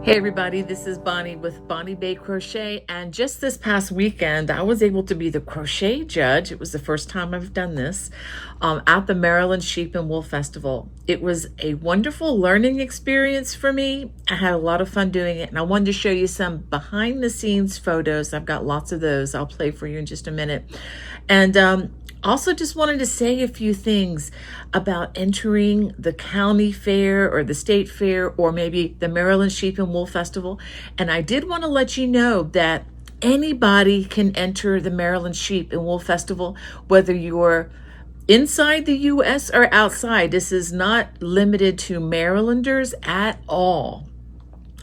Hey everybody, this is Bonnie with Bonnie Bay Crochet, and just this past weekend I was able to be the crochet judge. It was the first time I've done this at the Maryland Sheep and Wool Festival. It was a wonderful learning experience for me. I had a lot of fun doing it, and I wanted to show you some behind the scenes photos. I've got lots of those I'll play for you in just a minute. And also just wanted to say a few things about entering the county fair or the state fair or maybe the Maryland Sheep and Wool Festival. And I did want to let you know that anybody can enter the Maryland Sheep and Wool Festival, whether you're inside the US or outside. This is not limited to Marylanders at all.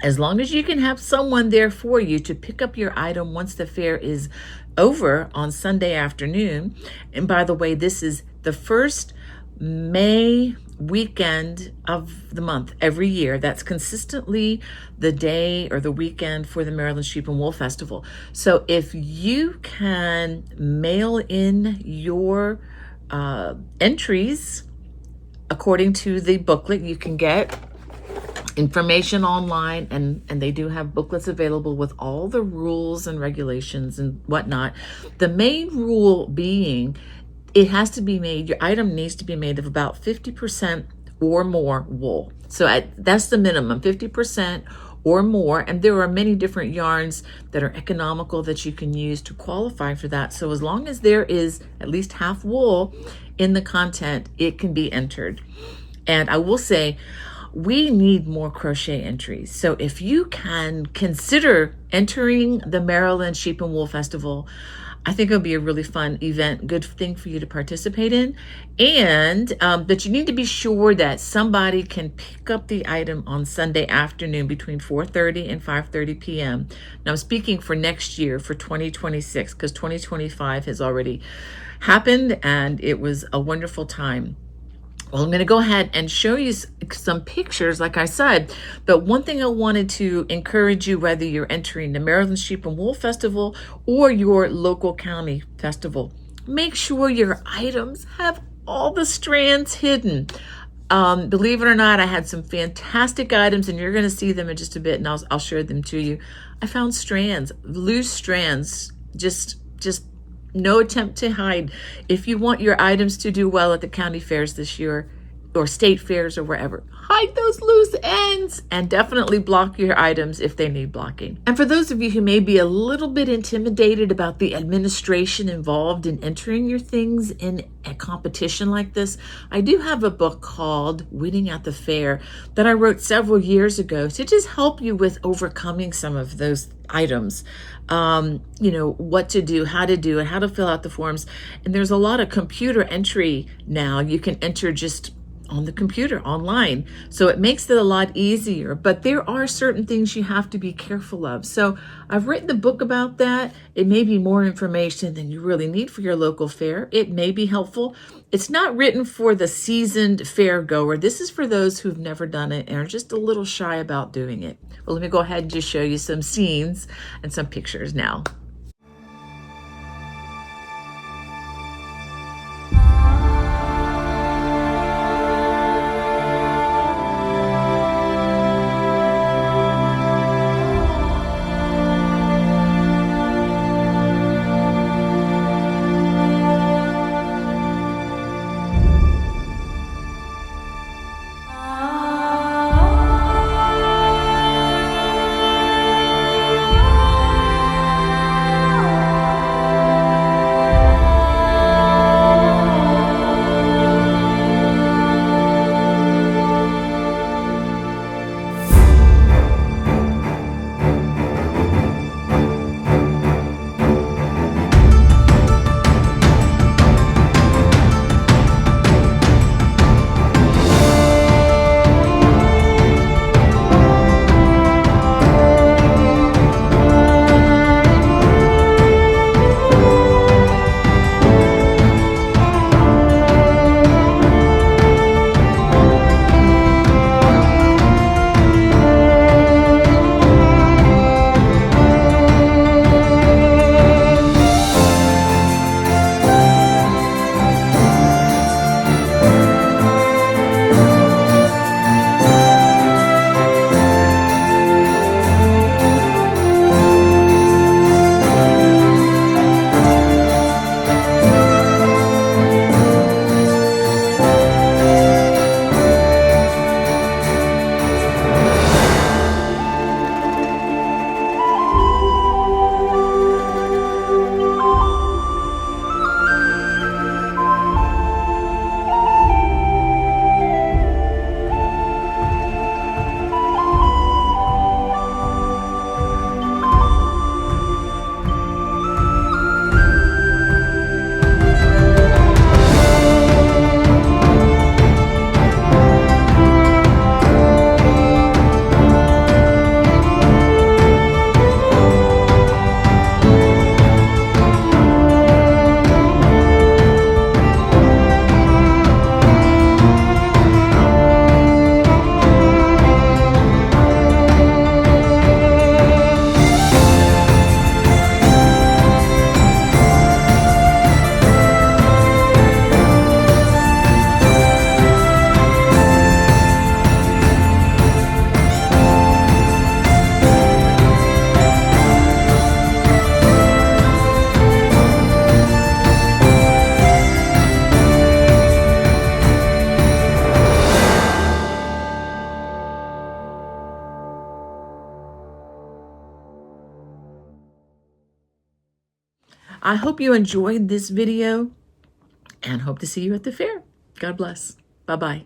As long as you can have someone there for you to pick up your item once the fair is over on Sunday afternoon. And by the way, this is the first May weekend of the month every year. That's consistently the day or the weekend for the Maryland Sheep and Wool Festival. So if you can mail in your entries according to the booklet, you can get information online, and they do have booklets available with all the rules and regulations and whatnot. The main rule being it has to be made, your item needs to be made of about 50% or more wool. So that's the minimum, 50% or more. And there are many different yarns that are economical that you can use to qualify for that. So as long as there is at least half wool in the content, it can be entered. And I will say, we need more crochet entries. So if you can consider entering the Maryland Sheep and Wool Festival, I think it'll be a really fun event, good thing for you to participate in. And but you need to be sure that somebody can pick up the item on Sunday afternoon between 4:30 and 5:30 p.m. Now I'm speaking for next year, for 2026, because 2025 has already happened and it was a wonderful time. Well, I'm going to go ahead and show you some pictures, like I said. But one thing I wanted to encourage you, whether you're entering the Maryland Sheep and Wool Festival or your local county festival, make sure your items have all the strands hidden. Believe it or not, I had some fantastic items, and you're going to see them in just a bit, and I'll share them to you. I found strands, loose strands, just no attempt to hide. If you want your items to do well at the county fairs this year or state fairs or wherever, hide those loose ends and definitely block your items if they need blocking. And for those of you who may be a little bit intimidated about the administration involved in entering your things in a competition like this, I do have a book called Winning at the Fair that I wrote several years ago to just help you with overcoming some of those items. What to do, how to do it, how to fill out the forms. And there's a lot of computer entry now. You can enter just on the computer online. So it makes it a lot easier, but there are certain things you have to be careful of. So I've written a book about that. It may be more information than you really need for your local fair. It may be helpful. It's not written for the seasoned fair goer. This is for those who've never done it and are just a little shy about doing it. Well, let me go ahead and just show you some scenes and some pictures now. I hope you enjoyed this video and hope to see you at the fair. God bless. Bye-bye.